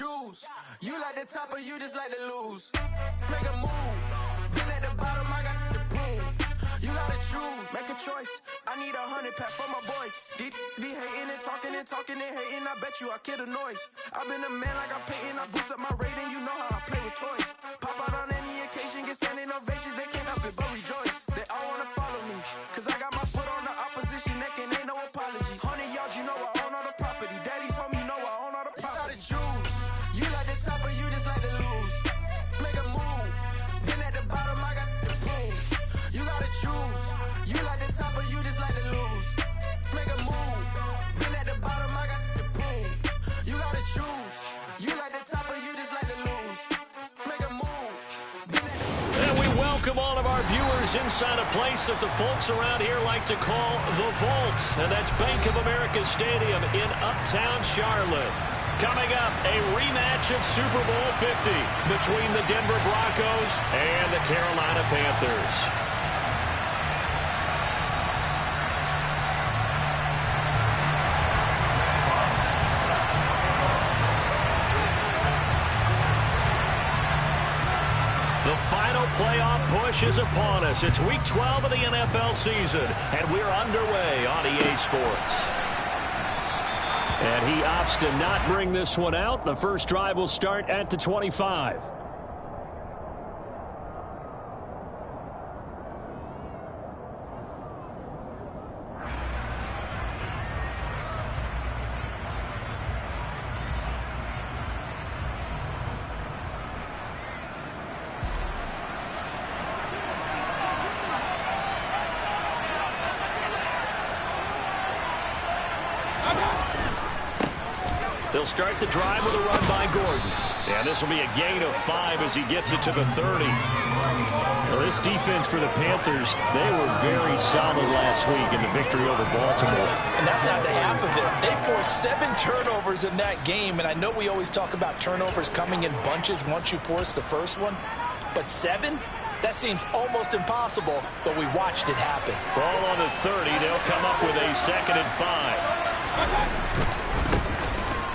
choose. You like the top or you just like to lose. Make a move. Been at the bottom, I got the prove. You gotta choose. Make a choice. I need 100 pack for my boys. Be hating and talking and hating. I bet you I kill the noise. I've been a man like I'm Peyton. I boost up my rating. You know how I play with toys. Pop out on any occasion, get standing ovations. They can't help it but rejoice. They all wanna follow me, cause I got my foot on the opposition neck and ain't no apologies. 100 yards, you know I own all the property. Daddy's home, you know I own all the property. You gotta choose. You like the top or you just like to lose. Make a move. Been at the bottom, I got the proof. You gotta choose. You like the top or you just like to lose. Make a move. Been at the bottom, I got the proof. You gotta choose. You like the top or you just like to lose. Make a move. And we welcome all of our viewers inside a place that the folks around here like to call the Vault. And that's Bank of America Stadium in Uptown Charlotte. Coming up, a rematch of Super Bowl 50 between the Denver Broncos and the Carolina Panthers. The final playoff push is upon us. It's Week 12 of the NFL season, and we're underway on EA Sports. And he opts to not bring this one out. The first drive will start at the 25. They'll start the drive with a run by Gordon. And this will be a gain of 5 as he gets it to the 30. Well, this defense for the Panthers, they were very solid last week in the victory over Baltimore. And that's not the half of it. They forced 7 turnovers in that game. And I know we always talk about turnovers coming in bunches once you force the first one. But 7? That seems almost impossible, but we watched it happen. Ball on the 30. They'll come up with a 2nd and 5.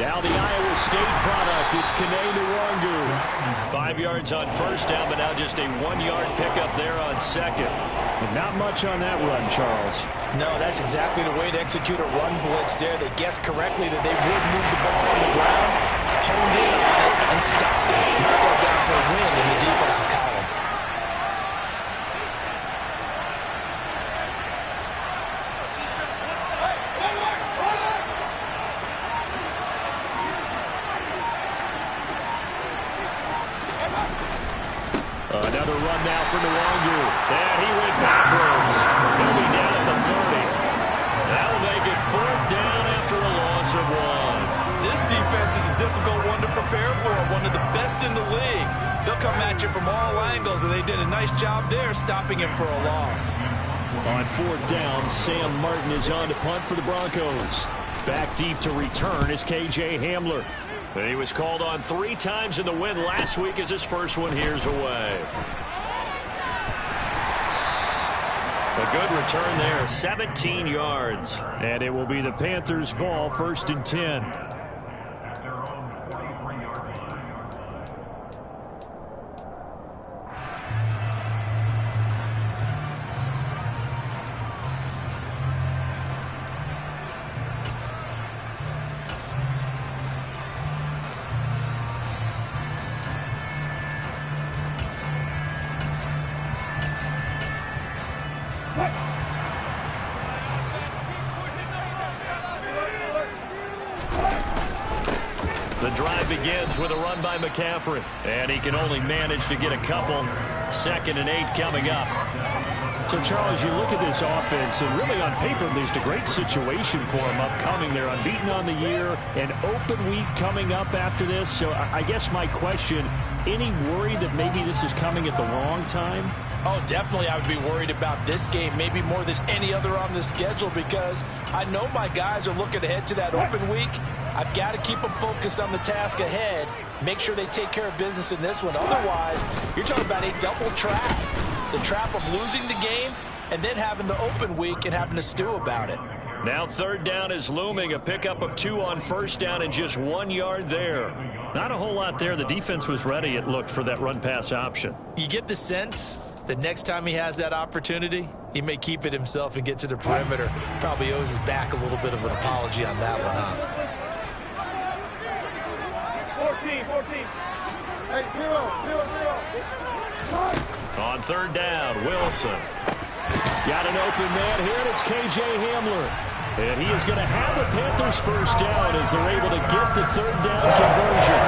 Now the Iowa State product, it's Kene Nwangu. 5 yards on first down, but now just a 1-yard pickup there on second. And not much on that run, Charles. No, that's exactly the way to execute a run blitz there. They guessed correctly that they would move the ball on the ground, honed in on it, and stopped it. Knocked that down for a win in the defense's column. Another run now for Nwangu. And he went backwards. He'll be down at the 30. That'll make it 4th down after a loss of 1. This defense is a difficult one to prepare for, one of the best in the league. They'll come at you from all angles, and they did a nice job there stopping him for a loss. On 4th down, Sam Martin is on to punt for the Broncos. Back deep to return is K.J. Hamler. And he was called on 3 times in the win last week as his first one here's away. A good return there, 17 yards. And it will be the Panthers' ball, 1st and 10. The drive begins with a run by McCaffrey. And he can only manage to get a couple. 2nd and 8 coming up. So, Charles, you look at this offense, and really on paper, there's a great situation for them upcoming. They're unbeaten on the year, an open week coming up after this. So I guess my question, any worry that maybe this is coming at the wrong time? Oh, definitely I would be worried about this game, maybe more than any other on the schedule, because I know my guys are looking ahead to that open week. I've got to keep them focused on the task ahead, make sure they take care of business in this one. Otherwise, you're talking about a double trap. The trap of losing the game and then having the open week and having to stew about it. Now third down is looming. A pickup of 2 on first down and just 1 yard there. Not a whole lot there. The defense was ready, it looked, for that run-pass option. You get the sense that next time he has that opportunity, he may keep it himself and get to the perimeter. Probably owes his back a little bit of an apology on that one, huh? 14. Hey, 0. On third down, Wilson. Got an open man here, and it's K.J. Hamler. And he is going to have a Panthers first down as they're able to get the third down conversion.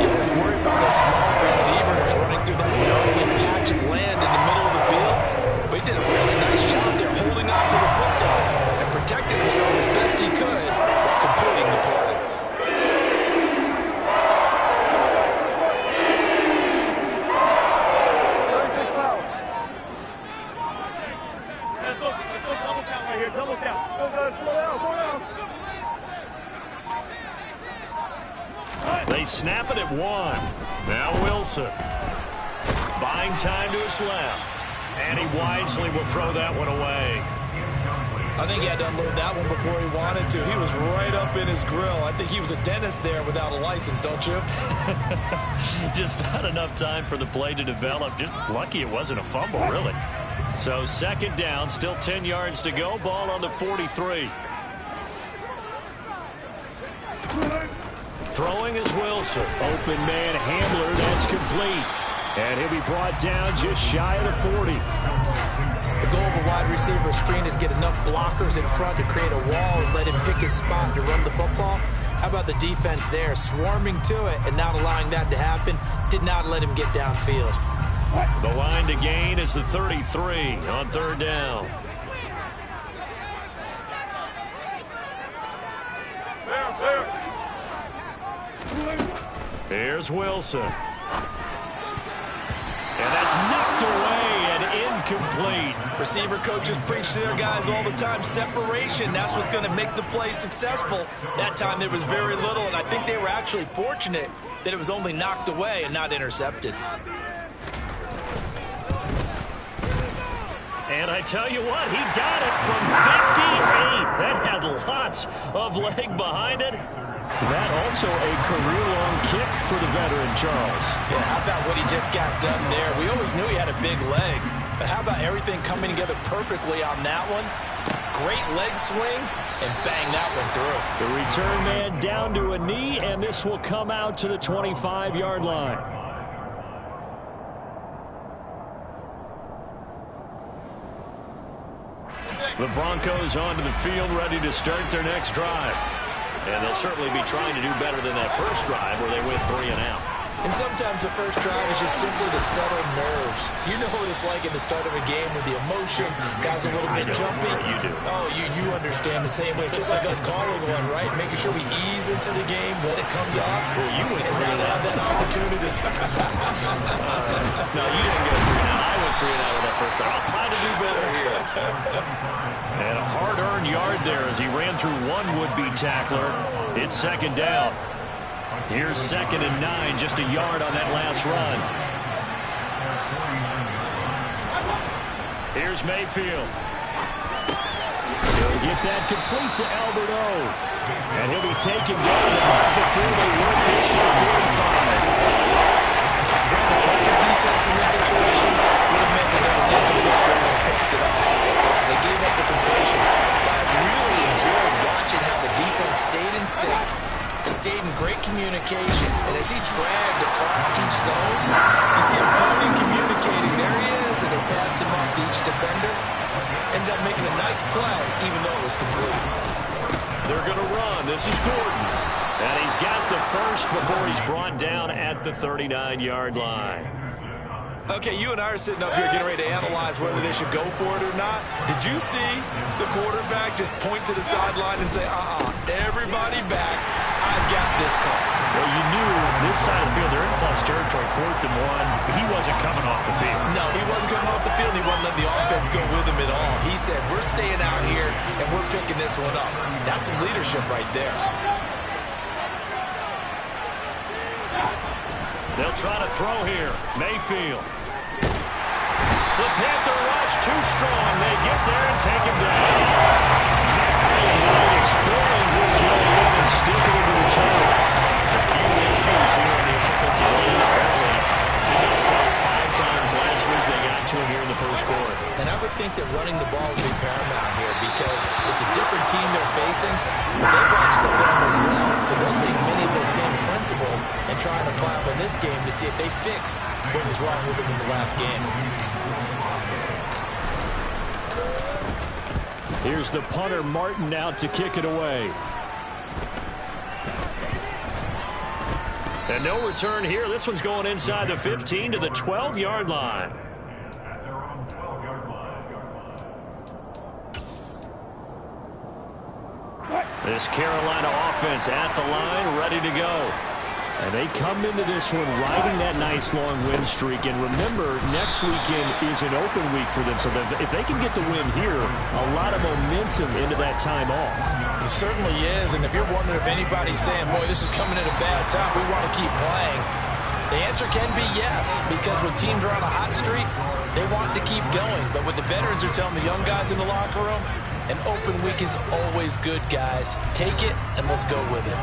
He was worried about the small receivers running through that gnarly patch of land in the middle of the field. But he did a really nice job there holding on to the football and protecting himself as best he could while completing the play. They snap it at 1. Now Wilson. Buying time to his left. And he wisely will throw that one away. I think he had to unload that one before he wanted to. He was right up in his grill. I think he was a dentist there without a license, don't you? Just not enough time for the play to develop. Just lucky it wasn't a fumble, really. So second down, still 10 yards to go. Ball on the 43. Throwing is Wilson. Open man Hamler, that's complete. And he'll be brought down just shy of the 40. The goal of a wide receiver screen is get enough blockers in front to create a wall and let him pick his spot to run the football. How about the defense there, swarming to it and not allowing that to happen? Did not let him get downfield. The line to gain is the 33 on third down. Here's Wilson. And that's knocked away and incomplete. Receiver coaches preach to their guys all the time. Separation, that's what's going to make the play successful. That time there was very little, and I think they were actually fortunate that it was only knocked away and not intercepted. And I tell you what, he got it from 58. That had lots of leg behind it. That also a career-long kick for the veteran, Charles. Yeah, how about what he just got done there? We always knew he had a big leg, but how about everything coming together perfectly on that one? Great leg swing, and bang, that one through. The return man down to a knee, and this will come out to the 25-yard line. The Broncos onto the field, ready to start their next drive. And they'll certainly be trying to do better than that first drive where they went 3 and out. And sometimes the first drive is just simply to settle nerves. You know what it's like at the start of a game with the emotion, guys a little bit jumpy. You do. Oh, you understand the same way. It's just like us calling one, right? Making sure we ease into the game, let it come to us. Well, you went and now have that opportunity. No, you didn't go 3 and out. I went 3 and out with that first drive. I'll try to do better here. And a hard-earned yard there as he ran through one would-be tackler. It's second down. Here's 2nd and 9, just a yard on that last run. Here's Mayfield. He'll get that complete to Albert O. And he'll be taken down the back before they work this to the 45. The perfect defense in this situation would have meant that there was an incompletion that would have picked it up. Okay, so they gave up the completion. But I really enjoyed watching how the defense stayed in sync, stayed in great communication, and as he dragged across each zone, you see him phone and communicating. There he is, and they passed him off to each defender. Ended up making a nice play, even though it was complete. They're going to run. This is Gordon. And he's got the first before he's brought down at the 39-yard line. Okay, you and I are sitting up here getting ready to analyze whether they should go for it or not. Did you see the quarterback just point to the sideline and say, everybody back, I've got this call? Well, you knew this side of the field, they're in plus territory, 4th and 1. He wasn't coming off the field. No, he wasn't coming off the field. He wasn't letting the offense go with him at all. He said, we're staying out here, and we're picking this one up. That's some leadership right there. They'll try to throw here. Mayfield. The Panther rush too strong. They get there and take him down. this game to see if they fixed what was wrong with them in the last game. Here's the punter, Martin, out to kick it away. And no return here. This one's going inside the 15 to the 12-yard line. This Carolina offense at the line, ready to go. And they come into this one riding that nice long win streak. And remember, next weekend is an open week for them. So that if they can get the win here, a lot of momentum into that time off. It certainly is. And if you're wondering if anybody's saying, boy, this is coming at a bad time, we want to keep playing, the answer can be yes. Because when teams are on a hot streak, they want to keep going. But what the veterans are telling the young guys in the locker room, an open week is always good, guys. Take it and let's go with it.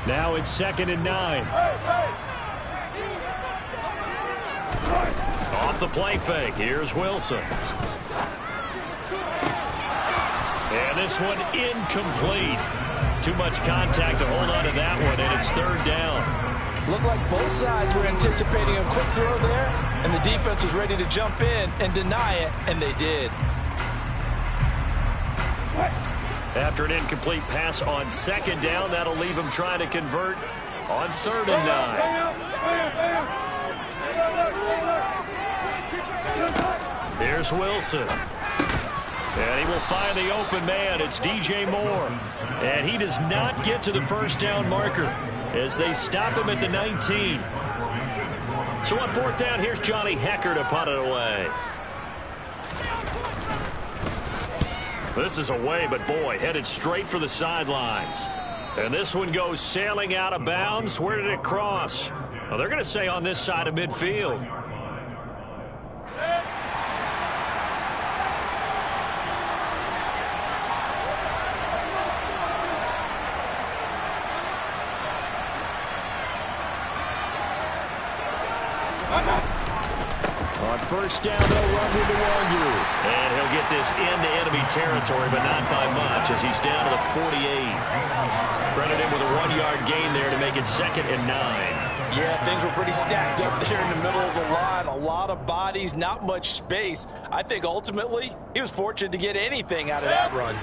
Now it's 2nd and 9. Off the play fake. Here's Wilson. And this one incomplete. Too much contact to hold on to that one, and it's 3rd down. Looked like both sides were anticipating a quick throw there, and the defense was ready to jump in and deny it, and they did. After an incomplete pass on 2nd down, that'll leave him trying to convert on 3rd and 9. Here's Wilson. And he will find the open man. It's DJ Moore. And he does not get to the 1st down marker as they stop him at the 19. So on 4th down, here's Johnny Hecker to punt it away. This is away, but boy, headed straight for the sidelines. And this one goes sailing out of bounds. Where did it cross? Well, they're going to say on this side of midfield. On 1st down, they'll run with the Wagyu. And he'll get this into enemy territory, but not by much as he's down to the 48. Credit him with a 1-yard gain there to make it 2nd and 9. Yeah, things were pretty stacked up there in the middle of the line. A lot of bodies, not much space. I think ultimately he was fortunate to get anything out of that run.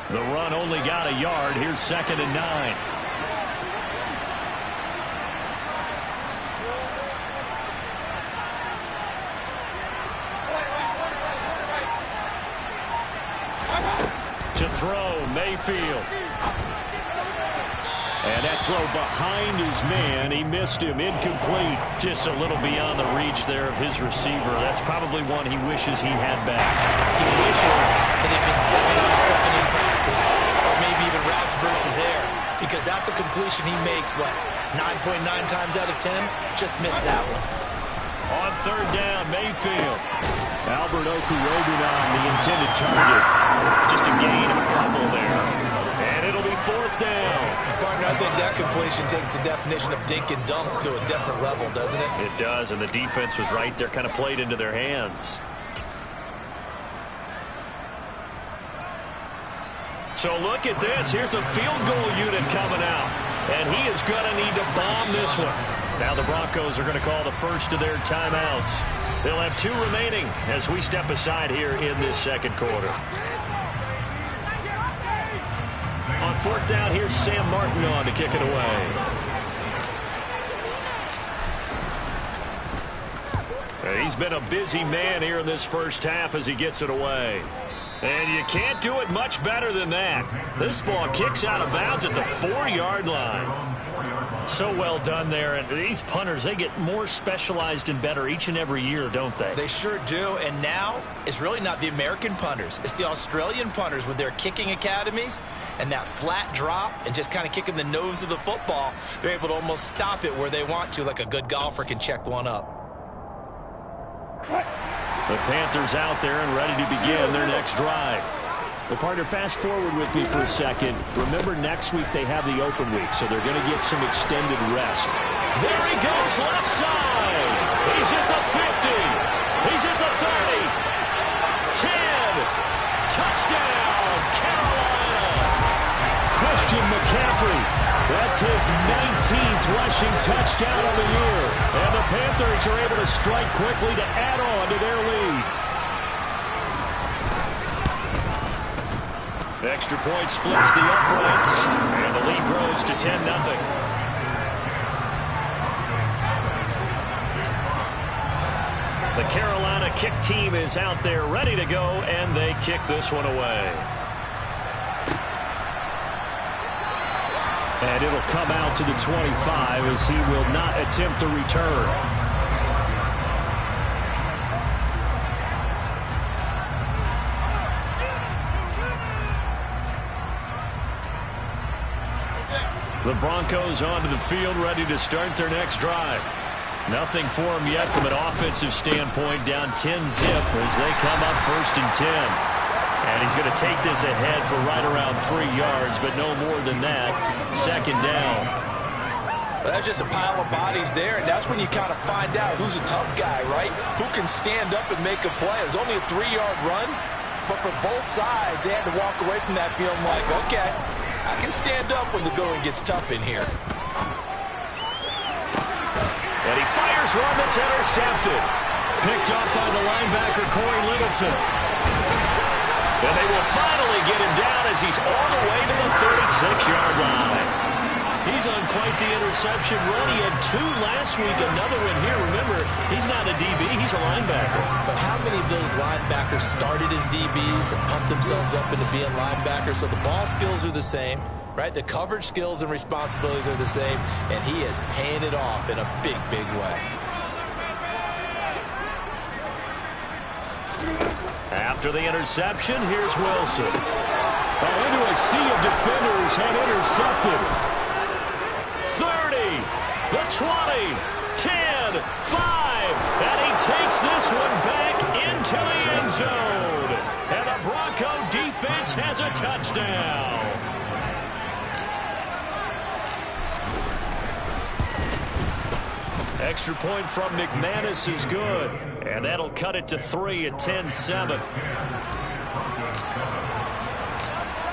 The run only got a yard. Here's 2nd and 9. To throw, Mayfield. And that throw behind his man. He missed him. Incomplete. Just a little beyond the reach there of his receiver. That's probably one he wishes he had back. He wishes it had been 7-on-7 in practice. Or maybe even routes versus air. Because that's a completion he makes, what, 9.9 times out of 10? Just missed that one. On 3rd down, Mayfield. Albert Okurobunan, the intended target. Just a gain of a couple there. And it'll be 4th down. Partner, I think that completion takes the definition of dink and dunk to a different level, doesn't it? It does, and the defense was right there, kind of played into their hands. So look at this. Here's the field goal unit coming out. And he is going to need to bomb this one. Now the Broncos are going to call the first of their timeouts. They'll have 2 remaining as we step aside here in this 2nd quarter. On 4th down, here's Sam Martin on to kick it away. He's been a busy man here in this first half as he gets it away. And you can't do it much better than that. This ball kicks out of bounds at the 4-yard line. So well done there. And these punters, they get more specialized and better each and every year, don't they? They sure do. And now it's really not the American punters. It's the Australian punters with their kicking academies and that flat drop and just kind of kicking the nose of the football. They're able to almost stop it where they want to, like a good golfer can check one up. The Panthers out there and ready to begin their next drive. Well, partner, fast forward with me for a second. Remember, next week they have the open week, so they're going to get some extended rest. There he goes, left side. He's at the 50. He's at the 30. 10. Touchdown, Carolina. McCaffrey. That's his 19th rushing touchdown of the year. And the Panthers are able to strike quickly to add on to their lead. Extra point splits the uprights, and the lead grows to 10-0. The Carolina kick team is out there ready to go, and they kick this one away. And it'll come out to the 25 as he will not attempt to return. The Broncos onto the field ready to start their next drive. Nothing for him yet from an offensive standpoint, down 10-0 as they come up 1st and 10. And he's going to take this ahead for right around 3 yards, but no more than that. 2nd down. Well, that's just a pile of bodies there, and that's when you kind of find out who's a tough guy, right? Who can stand up and make a play. It was only a 3-yard run, but for both sides, they had to walk away from that feeling like, okay, I can stand up when the going gets tough in here. And he fires one that's intercepted. Picked off by the linebacker, Corey Littleton. And they will finally get him down as he's all the way to the 36-yard line. He's on quite the interception run. He had 2 last week, another one here. Remember, he's not a DB, he's a linebacker. But how many of those linebackers started as DBs and pumped themselves up into being linebackers? So the ball skills are the same. Right, the coverage skills and responsibilities are the same, and he is paying it off in a big, big way. After the interception, here's Wilson. Into a sea of defenders and intercepted. 30, the 20, 10, 5, and he takes this one back into the end zone. And the Bronco defense has a touchdown. Extra point from McManus is good, and that'll cut it to 3 at 10-7.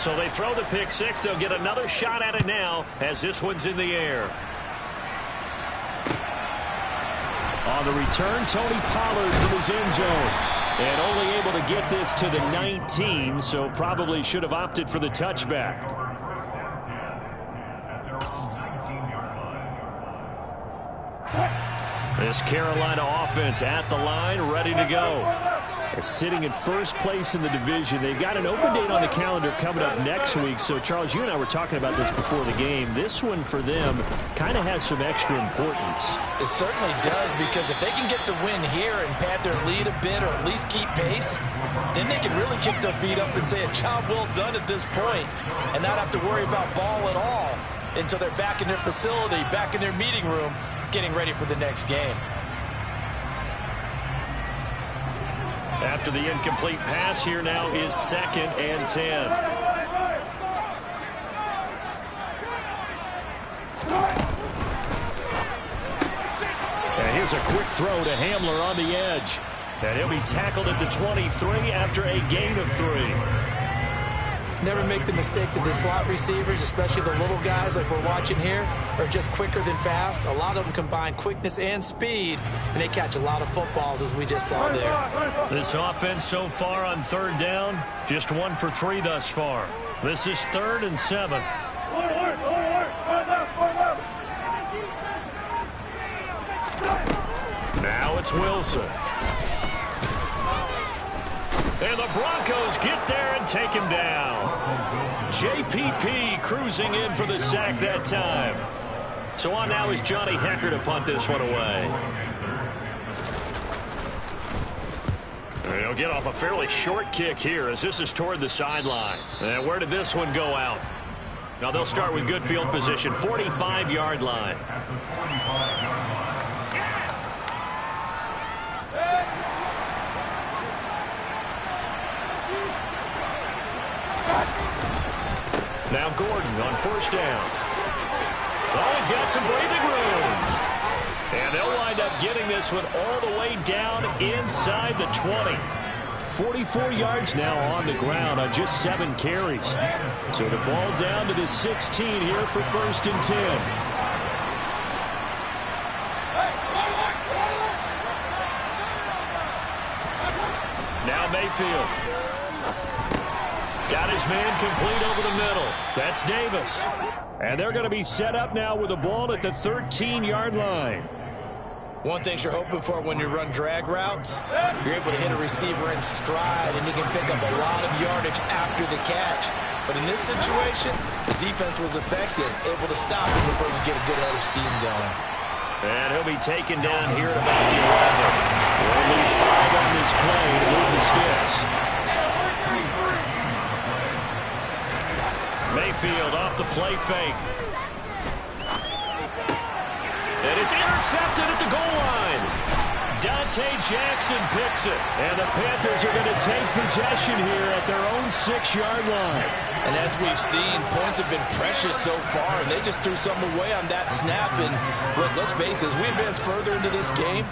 So they throw the pick six. They'll get another shot at it now as this one's in the air. On the return, Tony Pollard from his end zone. And only able to get this to the 19, so probably should have opted for the touchback. This Carolina offense at the line, ready to go. Sitting in first place in the division. They've got an open date on the calendar coming up next week. So, Charles, you and I were talking about this before the game. This one for them kind of has some extra importance. It certainly does, because if they can get the win here and pad their lead a bit or at least keep pace, then they can really kick their feet up and say a job well done at this point and not have to worry about ball at all until they're back in their facility, back in their meeting room, getting ready for the next game. After the incomplete pass, here now is 2nd and 10. And here's a quick throw to Hamler on the edge. And he'll be tackled at the 23 after a gain of 3. Never make the mistake that the slot receivers, especially the little guys like we're watching here, are just quicker than fast. A lot of them combine quickness and speed, and they catch a lot of footballs, as we just saw there. This offense so far on 3rd down, just 1 for 3 thus far. This is 3rd and 7. Now it's Wilson. And the Broncos get there and take him down. JPP cruising in for the sack that time. So on now is Johnny Hecker to punt this one away. And he'll get off a fairly short kick here as this is toward the sideline. And where did this one go out? Now they'll start with good field position, 45-yard line. Now Gordon on 1st down. Oh, he's got some breathing room. And they'll wind up getting this one all the way down inside the 20. 44 yards now on the ground on just 7 carries. So the ball down to the 16 here for 1st and 10. Now Mayfield. Got his man complete over the middle. That's Davis. And they're going to be set up now with the ball at the 13-yard line. One thing you're hoping for when you run drag routes, you're able to hit a receiver in stride, and he can pick up a lot of yardage after the catch. But in this situation, the defense was effective, able to stop him before he get a good head of steam going. And he'll be taken down here at about the 11. Only 5 on this play to move the sticks. Mayfield off the play fake. And it's intercepted at the goal line. Dante Jackson picks it. And the Panthers are going to take possession here at their own 6-yard line. And as we've seen, points have been precious so far, and they just threw something away on that snap. And look, let's face it, as we advance further into this game,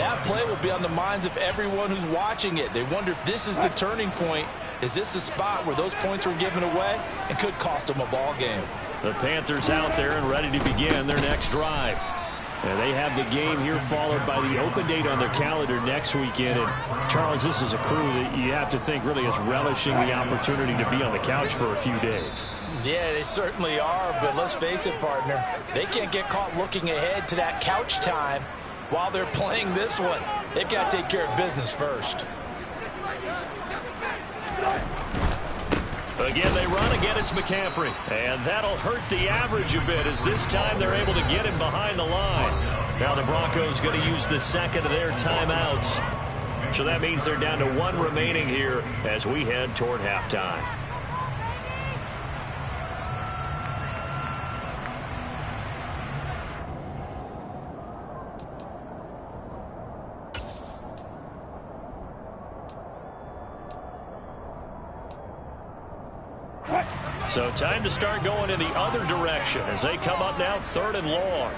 that play will be on the minds of everyone who's watching it. They wonder if this is the turning point. Is this the spot where those points were given away and could cost them a ball game? The Panthers out there and ready to begin their next drive. And they have the game here followed by the open date on their calendar next weekend. And, Charles, this is a crew that you have to think really is relishing the opportunity to be on the couch for a few days. Yeah, they certainly are, but let's face it, partner. They can't get caught looking ahead to that couch time while they're playing this one. They've got to take care of business first. Again, they run. Again, it's McCaffrey. And that'll hurt the average a bit as this time they're able to get him behind the line. Now the Broncos going to use the second of their timeouts. So that means they're down to 1 remaining here as we head toward halftime. So time to start going in the other direction as they come up now 3rd and long.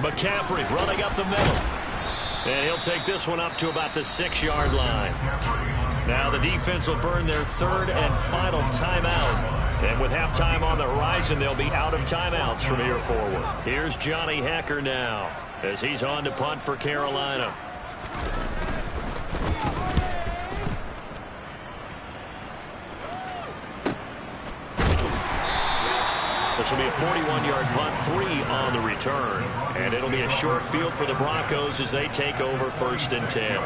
McCaffrey running up the middle. And he'll take this one up to about the 6-yard line. Now the defense will burn their 3rd and final timeout. And with halftime on the horizon, they'll be out of timeouts from here forward. Here's Johnny Hecker now as he's on to punt for Carolina. This will be a 41-yard punt, 3 on the return. And it'll be a short field for the Broncos as they take over 1st and 10.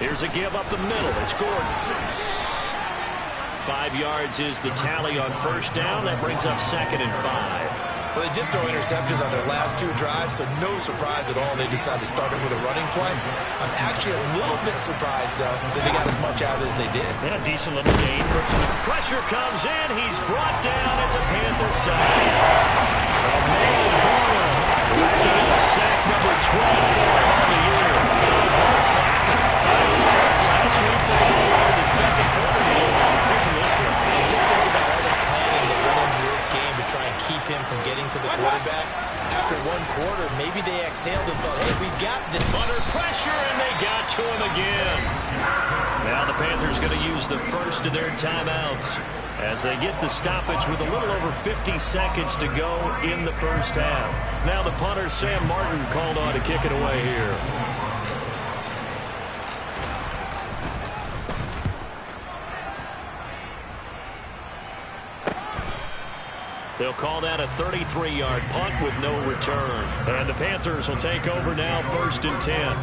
Here's a give up the middle. It's Gordon. 5 yards is the tally on 1st down. That brings up 2nd and 5. Well, they did throw interceptions on their last 2 drives, so no surprise at all they decided to start it with a running play. I'm actually a little bit surprised, though, that they got as much out of it as they did. Yeah, decent little gain. Pressure comes in. He's brought down. It's a Panther side. Racking up sack number 12 for him on the year. Charles, one sack, 5 sacks last week to go in the 2nd quarter. Just think about all the planning that went into this game to try and keep him from getting to the quarterback. After 1 quarter, maybe they exhaled and thought, hey, we've got this. Under pressure, and they got to him again. Now the Panthers going to use the first of their timeouts as they get the stoppage with a little over 50 seconds to go in the 1st half. Now the punter, Sam Martin, called on to kick it away here. They'll call that a 33-yard punt with no return. And the Panthers will take over now 1st and 10.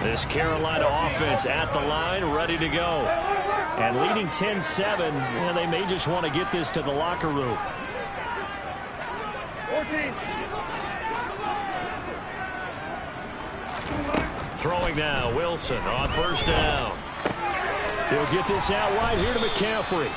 This Carolina offense at the line, ready to go. And leading 10-7, and they may just want to get this to the locker room. 14. Throwing now, Wilson on first down. He'll get this out wide here to McCaffrey.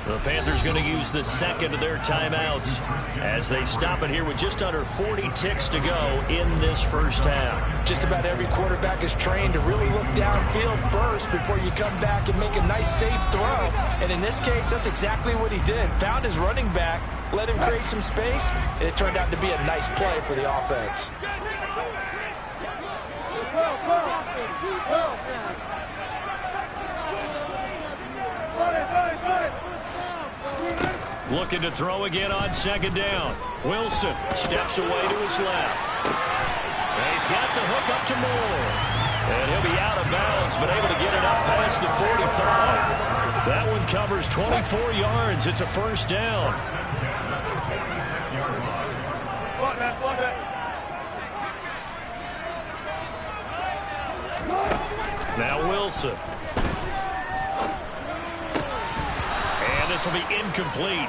The Panthers going to use the second of their timeouts as they stop it here with just under 40 ticks to go in this first half. Just about every quarterback is trained to really look downfield first before you come back and make a nice, safe throw. And in this case, that's exactly what he did. Found his running back, let him create some space, and it turned out to be a nice play for the offense. Looking to throw again on second down. Wilson steps away to his left. And he's got the hook up to Moore. And he'll be out of bounds, but able to get it up past the 45. That one covers 24 yards. It's a first down. Now Wilson. This will be incomplete.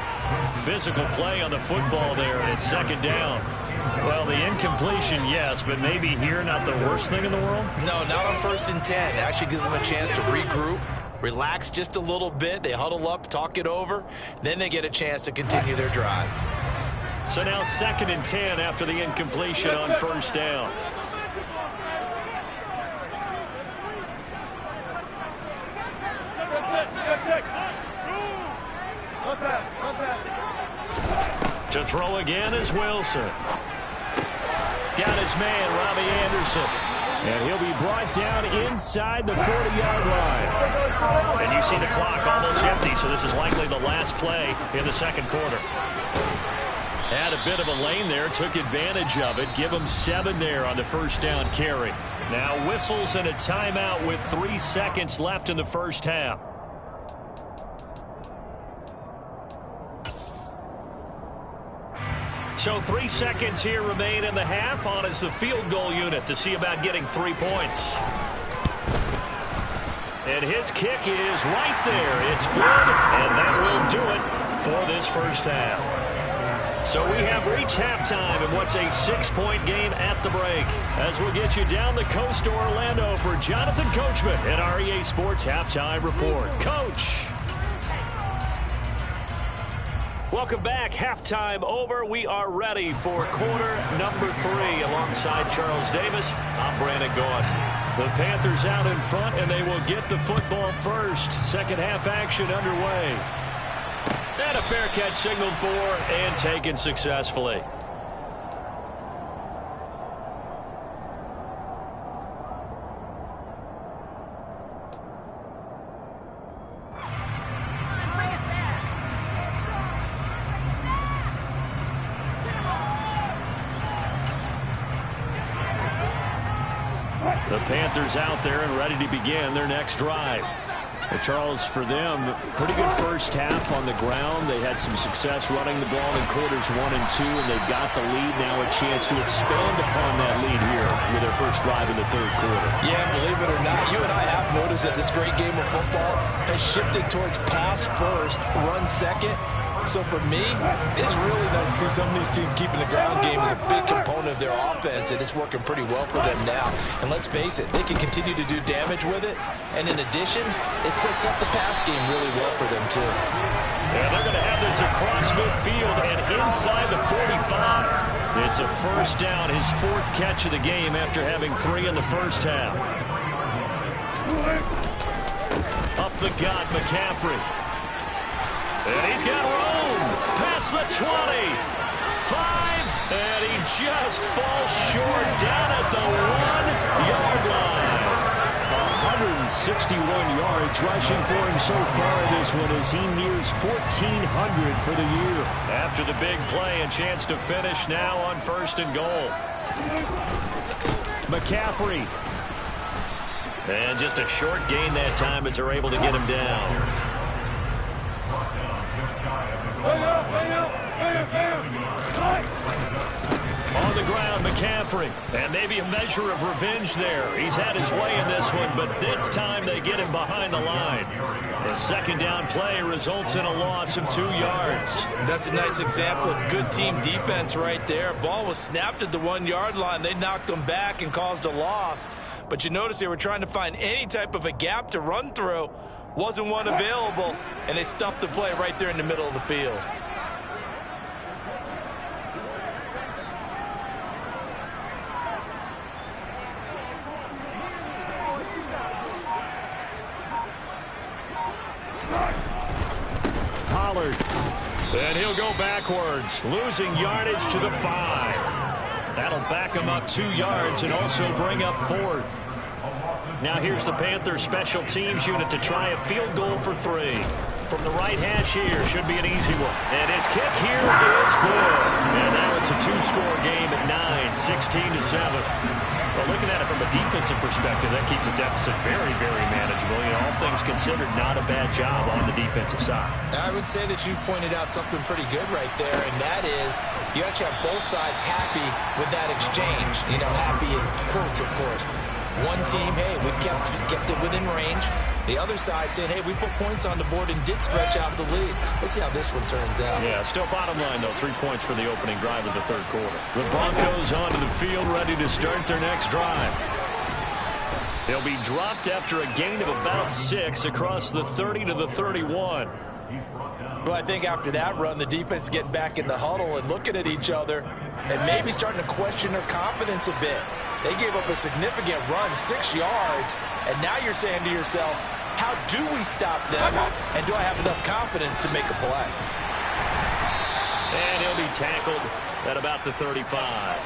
Physical play on the football there, and it's second down. Well, the incompletion, yes, but maybe here not the worst thing in the world? No, not on 1st and 10. It actually gives them a chance to regroup, relax just a little bit. They huddle up, talk it over. Then they get a chance to continue their drive. So now 2nd and 10 after the incompletion on first down. To throw again is Wilson. Got his man, Robbie Anderson. And he'll be brought down inside the 40-yard line. And you see the clock almost empty, so this is likely the last play in the second quarter. Had a bit of a lane there, took advantage of it. Give him 7 there on the first down carry. Now whistles and a timeout with 3 seconds left in the first half. So 3 seconds here remain in the half. On is the field goal unit to see about getting 3 points. And his kick is right there. It's good, and that will do it for this first half. So we have reached halftime in what's a 6-point game at the break. As we'll get you down the coast to Orlando for Jonathan Coachman at our EA Sports Halftime Report. Coach. Welcome back. Halftime over. We are ready for quarter number 3 alongside Charles Davis. I'm Brandon Gaughan. The Panthers out in front, and they will get the football first. Second half action underway. And a fair catch signaled for and taken successfully. The Panthers out there and ready to begin their next drive. Charles, for them, pretty good first half on the ground. They had some success running the ball in quarters 1 and 2, and they've got the lead now, a chance to expand upon that lead here with their first drive in the third quarter. Yeah, believe it or not, you and I have noticed that this great game of football has shifted towards pass first, run second. So for me, it's really nice to see some of these teams keeping the ground game as a big component of their offense, and it's working pretty well for them now. And let's face it, they can continue to do damage with it. And in addition, it sets up the pass game really well for them, too. Yeah, they're going to have this across midfield and inside the 45. It's a first down, his 4th catch of the game after having 3 in the first half. Up the gut, McCaffrey. And he's got room past the 20, 5, and he just falls short down at the 1-yard line. 161 yards rushing for him so far this one as he nears 1,400 for the year. After the big play, a chance to finish now on 1st and goal. McCaffrey. And just a short gain that time as they're able to get him down. On the ground, McCaffrey. And maybe a measure of revenge there. He's had his way in this one, but this time they get him behind the line. The second down play results in a loss of 2 yards. That's a nice example of good team defense right there. Ball was snapped at the 1 yard line. They knocked him back and caused a loss. But you notice they were trying to find any type of a gap to run through. Wasn't one available, and they stuffed the play right there in the middle of the field. Pollard. And he'll go backwards, losing yardage to the 5. That'll back him up 2 yards and also bring up 4th. Now here's the Panthers special teams unit to try a field goal for 3. From the right hash here, should be an easy one. And his kick here is good. And now it's a 2-score game at 9, 16-7. Well, looking at it from a defensive perspective, that keeps the deficit very, very manageable. You know, all things considered, not a bad job on the defensive side. I would say that you've pointed out something pretty good right there, and that is you actually have both sides happy with that exchange. You know, happy in quotes, of course. One team, hey, we've kept it within range. The other side saying, hey, we put points on the board and did stretch out the lead. Let's see how this one turns out. Yeah, still bottom line, though. 3 points for the opening drive of the third quarter. The Broncos onto the field, ready to start their next drive. They'll be dropped after a gain of about 6 across the 30 to the 31. Well, I think after that run, the defense is getting back in the huddle and looking at each other and maybe starting to question their confidence a bit. They gave up a significant run, 6 yards, and now you're saying to yourself, how do we stop them, and do I have enough confidence to make a play? And he'll be tackled at about the 35.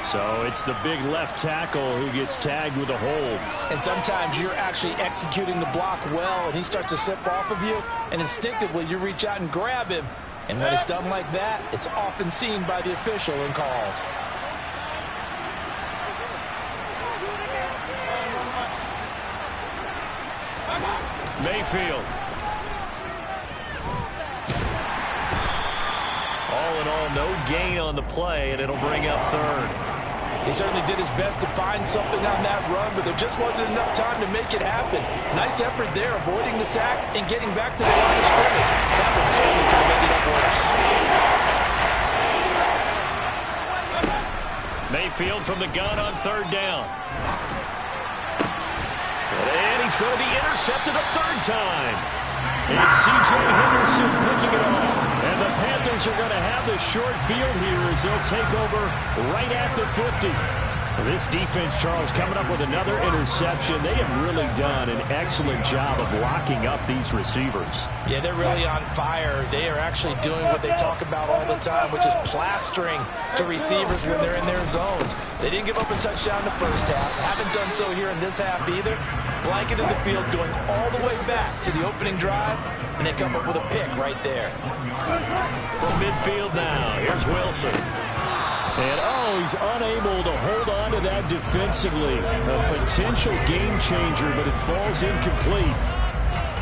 So it's the big left tackle who gets tagged with a hold. And sometimes you're actually executing the block well, and he starts to slip off of you, and instinctively you reach out and grab him. And when it's done like that, it's often seen by the official and called. Mayfield. All in all, no gain on the play, and it'll bring up 3rd. He certainly did his best to find something on that run, but there just wasn't enough time to make it happen. Nice effort there, avoiding the sack and getting back to the line of scrimmage. That one certainly could have ended up worse. Mayfield from the gun on 3rd down. And he's going to be intercepted a 3rd time. It's C.J. Henderson picking it off. And the Panthers are going to have the short field here as they'll take over right at the 50. This defense, Charles, coming up with another interception. They have really done an excellent job of locking up these receivers. Yeah, they're really on fire. They are actually doing what they talk about all the time, which is plastering to receivers when they're in their zones. They didn't give up a touchdown the first half. Haven't done so here in this half either. Blanket in the field going all the way back to the opening drive, and they come up with a pick right there. From midfield now, here's Wilson. And, oh, he's unable to hold on to that defensively. A potential game changer, but it falls incomplete.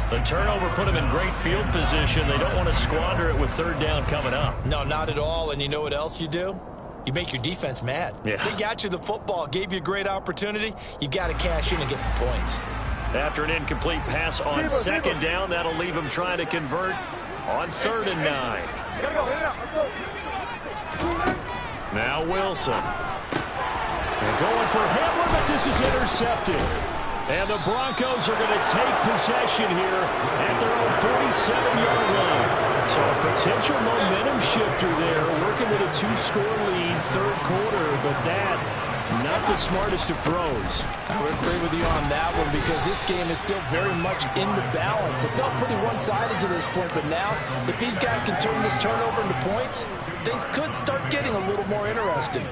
The turnover put him in great field position. They don't want to squander it with 3rd down coming up. No, not at all. And you know what else you do? You make your defense mad. Yeah. They got you the football, gave you a great opportunity. You've got to cash in and get some points. After an incomplete pass on 2nd down, that'll leave him trying to convert on 3rd and 9. Now Wilson. And going for Hamler, but this is intercepted. And the Broncos are going to take possession here at their own 47-yard line. So a potential momentum shifter there, working with a 2-score lead, 3rd quarter, but that, not the smartest of throws. I would agree with you on that one because this game is still very much in the balance. It felt pretty one-sided to this point, but now, if these guys can turn this turnover into points, things could start getting a little more interesting.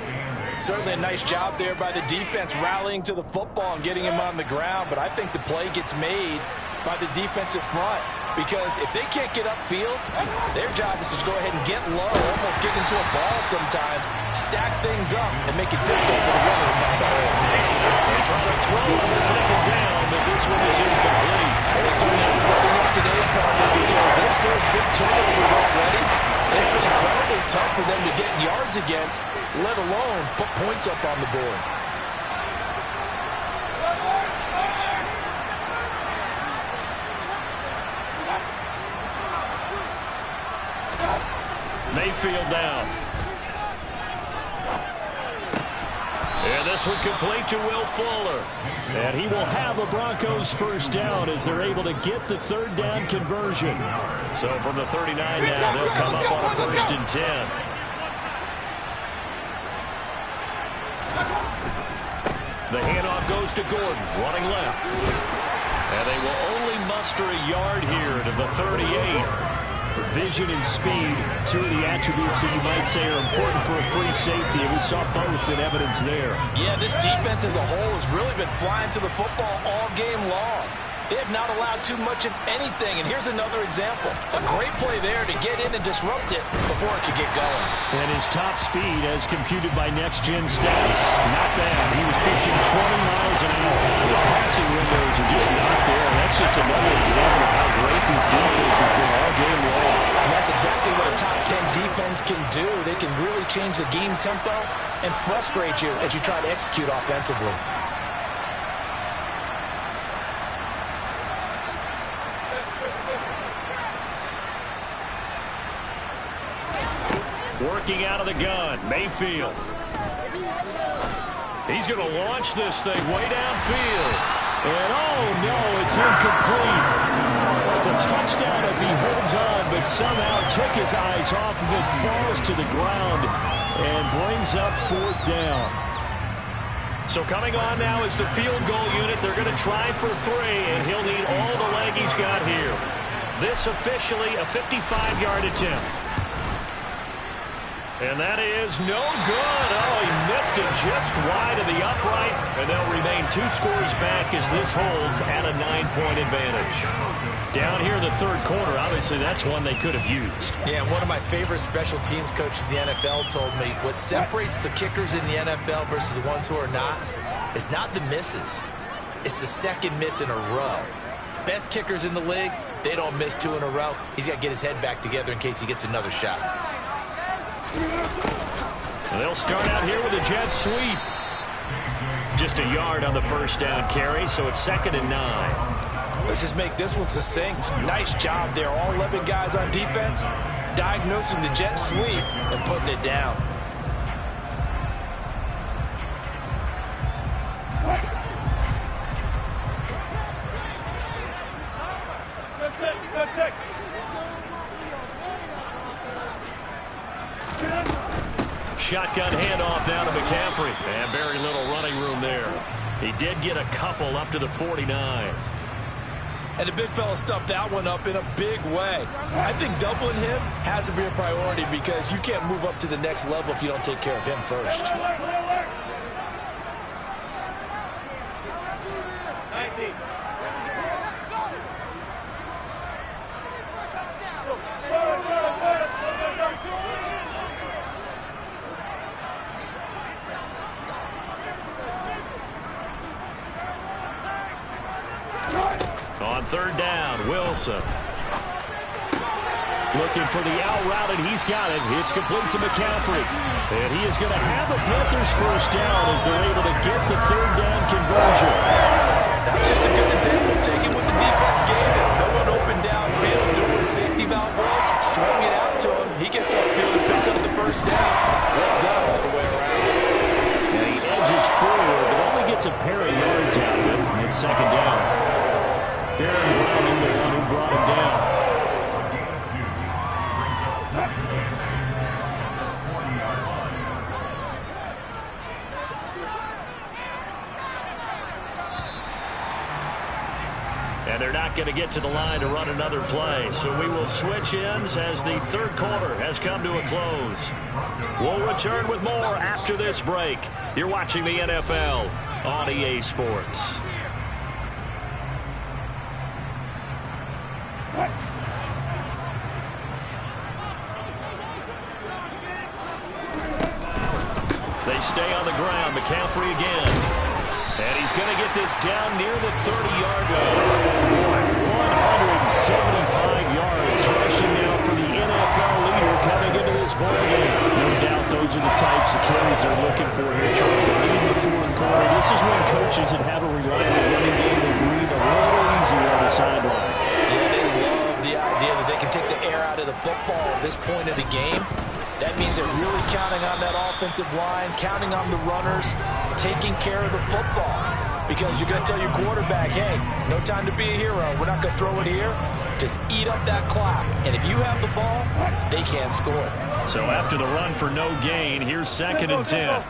Certainly a nice job there by the defense rallying to the football and getting him on the ground, but I think the play gets made by the defensive front because if they can't get upfield, their job is to go ahead and get low, almost get into a ball sometimes, stack things up, and make it difficult for the runner to find a hole. They try to throw on 2nd down, but this one is incomplete. And they certainly haven't loading up today, partner, because they've forced big turnovers already. It's been incredibly tough for them to get yards against, let alone put points up on the board. Mayfield down. And this one complete to Will Fuller. And he will have a Broncos first down as they're able to get the third down conversion. So from the 39 now, they'll come up on a 1st and 10. The handoff goes to Gordon, running left. And they will only muster a yard here to the 38. Vision and speed, two of the attributes that you might say are important for a free safety, and we saw both in evidence there. Yeah, this defense as a whole has really been flying to the football all game long. They have not allowed too much of anything, and here's another example. A great play there to get in and disrupt it before it could get going. And his top speed, as computed by next-gen stats, not bad. He was pushing 20 miles an hour. The passing windows are just not there. That's just another example of how great this defense has been all game long. And that's exactly what a top 10 defense can do. They can really change the game tempo and frustrate you as you try to execute offensively. Working out of the gun, Mayfield. He's going to launch this thing way downfield. And oh no, it's incomplete. It's a touchdown if he holds on, but somehow took his eyes off of it, falls to the ground, and brings up 4th down. So coming on now is the field goal unit. They're going to try for 3, and he'll need all the leg he's got here. This officially a 55-yard attempt. And that is no good. Oh, he missed it just wide of the upright. And they'll remain 2 scores back as this holds at a 9-point advantage. Down here in the 3rd quarter, obviously that's one they could have used. Yeah, one of my favorite special teams coaches in the NFL told me what separates the kickers in the NFL versus the ones who are not is not the misses. It's the second miss in a row. Best kickers in the league, they don't miss 2 in a row. He's got to get his head back together in case he gets another shot. And they'll start out here with a jet sweep. Just a yard on the 1st down carry, so it's 2nd and 9. Let's just make this one succinct. Nice job there. All 11 guys on defense diagnosing the jet sweep and putting it down. Shotgun handoff down to McCaffrey. And very little running room there. He did get a couple up to the 49. And the big fella stuffed that one up in a big way. I think doubling him has to be a priority because you can't move up to the next level if you don't take care of him first. On 3rd down, Wilson. Looking for the out route, and he's got it. It's complete to McCaffrey. And he is going to have a Panthers first down as they're able to get the 3rd down conversion. That was just a good example of taking what the defense gave him. No one opened downfield, knew where the safety valve was, swung it out to him. He gets upfield and picks up the first down. Well done all the way around. And he edges forward, but only gets a pair of yards out of it. It's 2nd down. Aaron Browning, the one who brought him down. And they're not going to get to the line to run another play. So we will switch ends as the 3rd quarter has come to a close. We'll return with more after this break. You're watching the NFL on EA Sports. They stay on the ground. McCaffrey again. And he's going to get this down near the 30-yard line. 175 yards rushing now for the NFL leader coming into this ball game. No doubt those are the types of carries they're looking for here, Charles. In the fourth quarter, this is when coaches that have a reliable running game will breathe a little easier on the sideline. Yeah, they love the idea that they can take the air out of the football at this point of the game. That means they're really counting on that offensive line, counting on the runners, taking care of the football. Because you're going to tell your quarterback, hey, no time to be a hero. We're not going to throw it here. Just eat up that clock. And if you have the ball, they can't score. So after the run for no gain, here's 2nd and 10.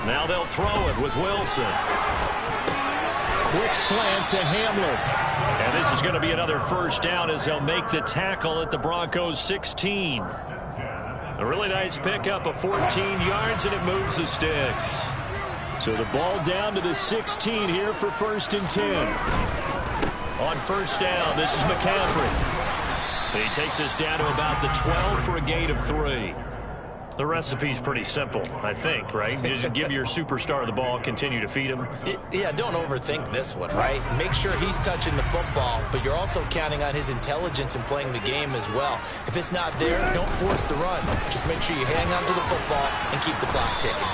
Now they'll throw it with Wilson. Quick slant to Hamlin. And this is going to be another first down as they'll make the tackle at the Broncos 16. A really nice pickup of 14 yards, and it moves the sticks. So the ball down to the 16 here for 1st and 10. On first down, this is McCaffrey. He takes us down to about the 12 for a gain of 3. The recipe's pretty simple, I think, right? Just give your superstar the ball, continue to feed him. Yeah, don't overthink this one, right? Make sure he's touching the football, but you're also counting on his intelligence in playing the game as well. If it's not there, don't force the run. Just make sure you hang on to the football and keep the clock ticking.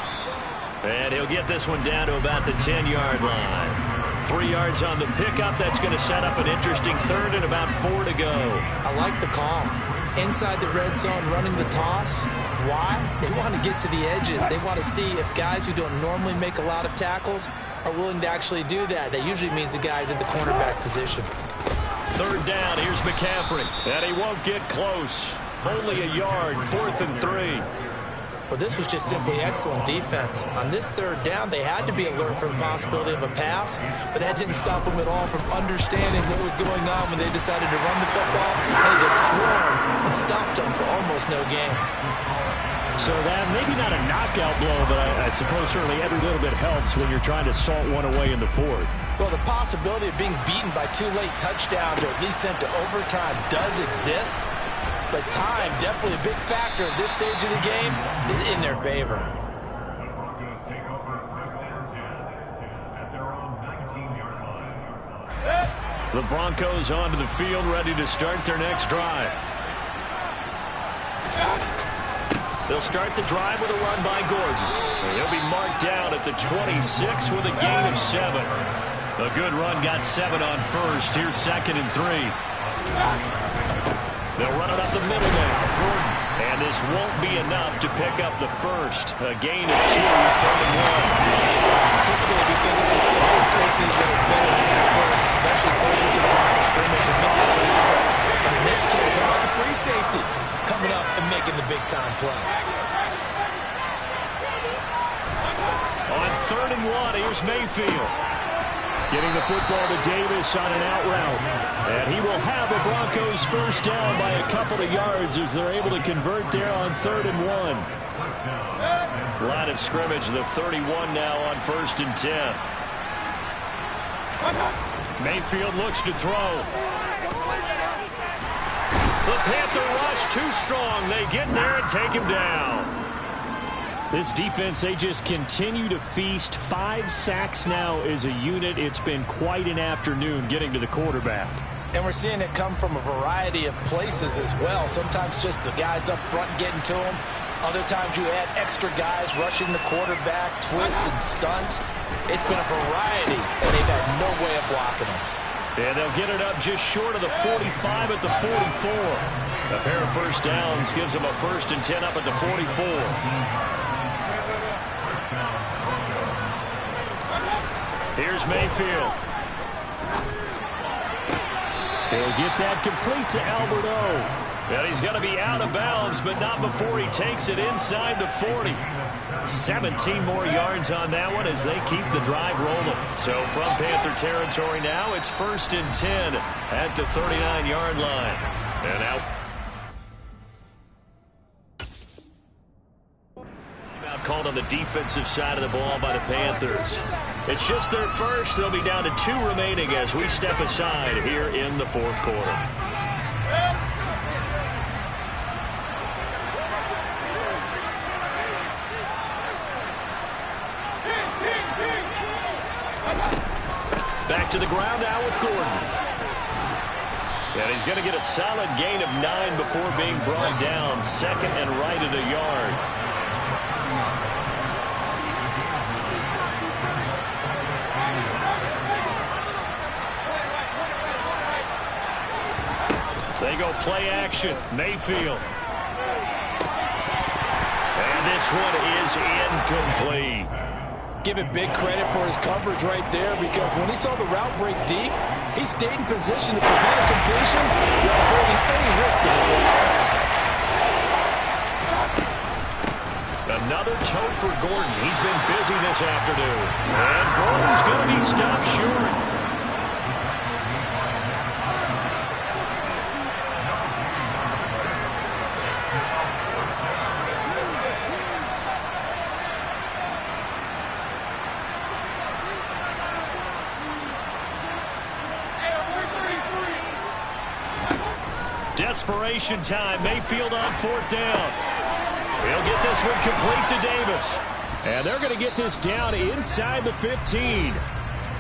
And he'll get this one down to about the 10-yard line. 3 yards on the pickup. That's going to set up an interesting third and about 4 to go. I like the call. Inside the red zone, running the toss. Why? They want to get to the edges. They want to see if guys who don't normally make a lot of tackles are willing to actually do that. That usually means the guy's at the cornerback position. 3rd down. Here's McCaffrey. And he won't get close. Only a yard. 4th and 3. Well, this was just simply excellent defense. On this 3rd down, they had to be alert for the possibility of a pass, but that didn't stop them at all from understanding what was going on when they decided to run the football. They just swarmed and stopped them for almost no gain. So that maybe not a knockout blow, but I suppose certainly every little bit helps when you're trying to salt one away in the 4th. Well, the possibility of being beaten by 2 late touchdowns or at least sent to overtime does exist. But time, definitely a big factor at this stage of the game, is in their favor. The Broncos onto the field, ready to start their next drive. They'll start the drive with a run by Gordon. He'll be marked down at the 26 with a gain of 7. A good run got 7 on first. Here's 2nd and 3. They'll run it up the middle now. Gordon. And this won't be enough to pick up the first. A gain of 2, 3rd and 1. Typically, we think it's the strong safeties that are better tacklers, especially closer to the line of scrimmage amidst traffic. But in this case, how about the free safety coming up and making the big-time play? On 3rd and 1, here's Mayfield. Getting the football to Davis on an out route. And he will have the Broncos first down by a couple of yards as they're able to convert there on 3rd and 1. Line of scrimmage, the 31 now on 1st and 10. Mayfield looks to throw. The Panther rush too strong. They get there and take him down. This defense, they just continue to feast. 5 sacks now as a unit. It's been quite an afternoon getting to the quarterback. And we're seeing it come from a variety of places as well. Sometimes just the guys up front getting to him. Other times you add extra guys rushing the quarterback, twists and stunts. It's been a variety, and they've had no way of blocking him. And they'll get it up just short of the 45 at the 44. A pair of first downs gives them a 1st and 10 up at the 44. Here's Mayfield. He'll get that complete to Alberto. And he's going to be out of bounds, but not before he takes it inside the 40. 17 more yards on that one as they keep the drive rolling. So from Panther territory now, it's 1st and 10 at the 39-yard line. And out. Called on the defensive side of the ball by the Panthers. It's just their first. They'll be down to 2 remaining as we step aside here in the 4th quarter. Back to the ground now with Gordon. And he's going to get a solid gain of 9 before being brought down. Second and right at a yard. They go play action. Mayfield. And this one is incomplete. Give him big credit for his coverage right there, because when he saw the route break deep, he stayed in position to prevent a completion without avoiding any risk of a flag. Another toe for Gordon. He's been busy this afternoon. And Gordon's going to be stopped short. Desperation time. Mayfield on 4th down. He'll get this one complete to Davis. And they're going to get this down inside the 15.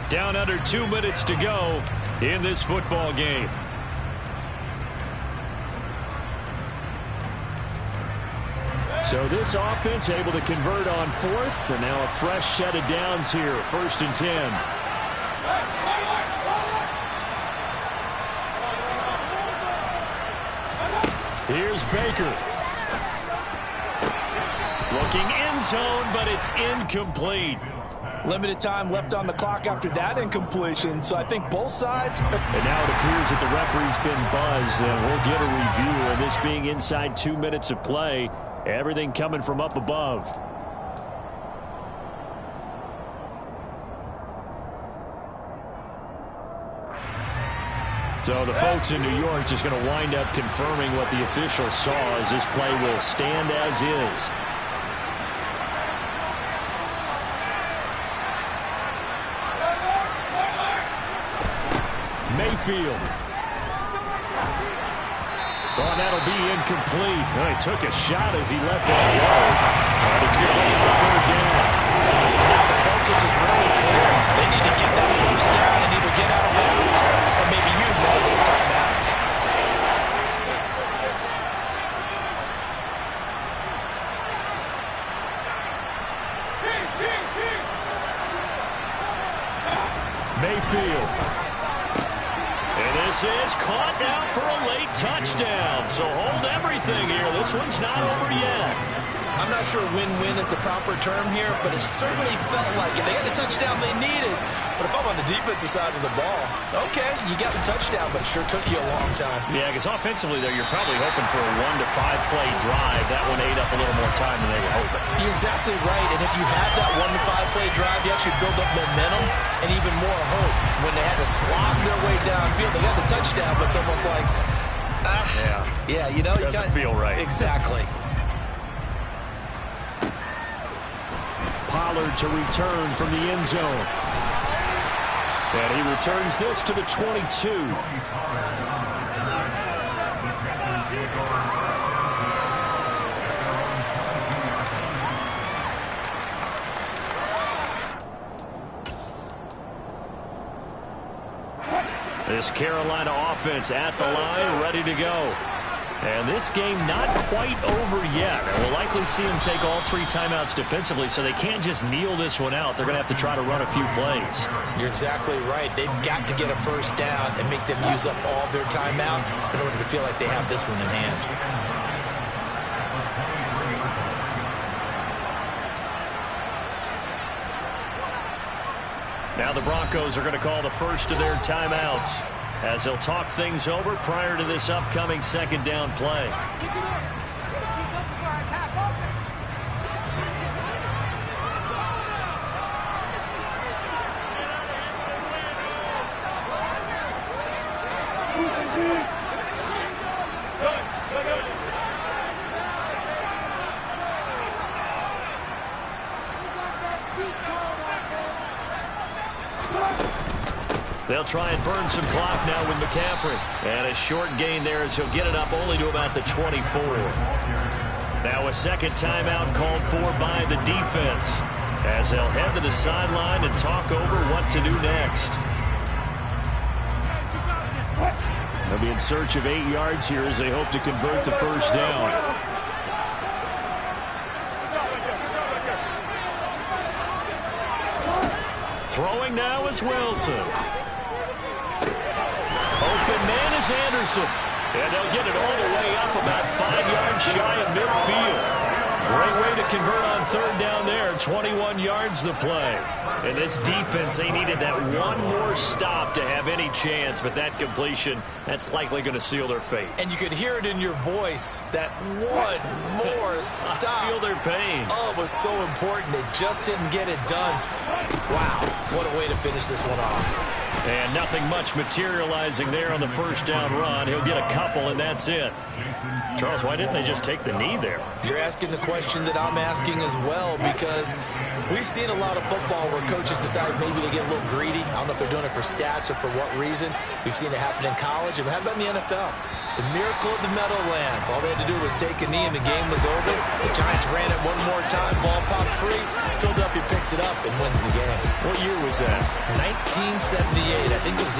Down under 2 minutes to go in this football game. So this offense able to convert on 4th. And now a fresh set of downs here. 1st and 10. Here's Baker. Looking end zone, but it's incomplete. Limited time left on the clock after that incompletion, so I think both sides. And now it appears that the referee's been buzzed, and we'll get a review. And this being inside 2 minutes of play, everything coming from up above. So the folks in New York just going to wind up confirming what the officials saw, as this play will stand as is. Mayfield. Oh, that'll be incomplete. Oh, he took a shot as he let that go. And it's going to be the 3rd down. Now the focus is really clear. They need to get that 1st down and either get out of bounds or maybe use one of those timeouts. Mayfield. And this is caught now for a late touchdown. So hold everything here. This one's not over yet. I'm not sure win-win is the proper term here, but it certainly felt like it. They had the touchdown they needed. But if I'm on the defensive side of the ball, okay, you got the touchdown, but it sure took you a long time. Yeah, because offensively, though, you're probably hoping for a 1 to 5 play drive. That one ate up a little more time than they were hoping. You're exactly right. And if you have that 1 to 5 play drive, you actually build up momentum and even more hope. When they had to slog their way downfield, they got the touchdown, but it's almost like, yeah, you know, it doesn't feel right. Exactly. Pollard to return from the end zone. And he returns this to the 22. This Carolina offense at the line, ready to go. And this game not quite over yet. And we'll likely see them take all 3 timeouts defensively, so they can't just kneel this one out. They're going to have to try to run a few plays. You're exactly right. They've got to get a 1st down and make them use up all their timeouts in order to feel like they have this one in hand. Now the Broncos are going to call the first of their timeouts, as they'll talk things over prior to this upcoming 2nd down play. They'll try and burn some clock now with McCaffrey. And a short gain there as he'll get it up only to about the 24. Now a 2nd timeout called for by the defense, as they'll head to the sideline and talk over what to do next. They'll be in search of 8 yards here as they hope to convert the first down. Throwing now is Wilson. Open man is Anderson. And they'll get it all the way up about 5 yards shy of midfield. Great way to convert on third down there. 21 yards the play. And this defense, they needed that one more stop to have any chance, but that completion, that's likely going to seal their fate. And you could hear it in your voice, that one more stop. I feel their pain. Oh, it was so important. They just didn't get it done. Wow, what a way to finish this one off. And nothing much materializing there on the first down run. He'll get a couple, and that's it. Charles, why didn't they just take the knee there? You're asking the question that I'm asking as well, because we've seen a lot of football where coaches decide maybe they get a little greedy. I don't know if they're doing it for stats or for what reason. We've seen it happen in college. And how about in the NFL? The miracle of the Meadowlands. All they had to do was take a knee and the game was over. The Giants ran it one more time. Ball popped free. Philadelphia picks it up and wins the game. What year was that? 1978. I think it was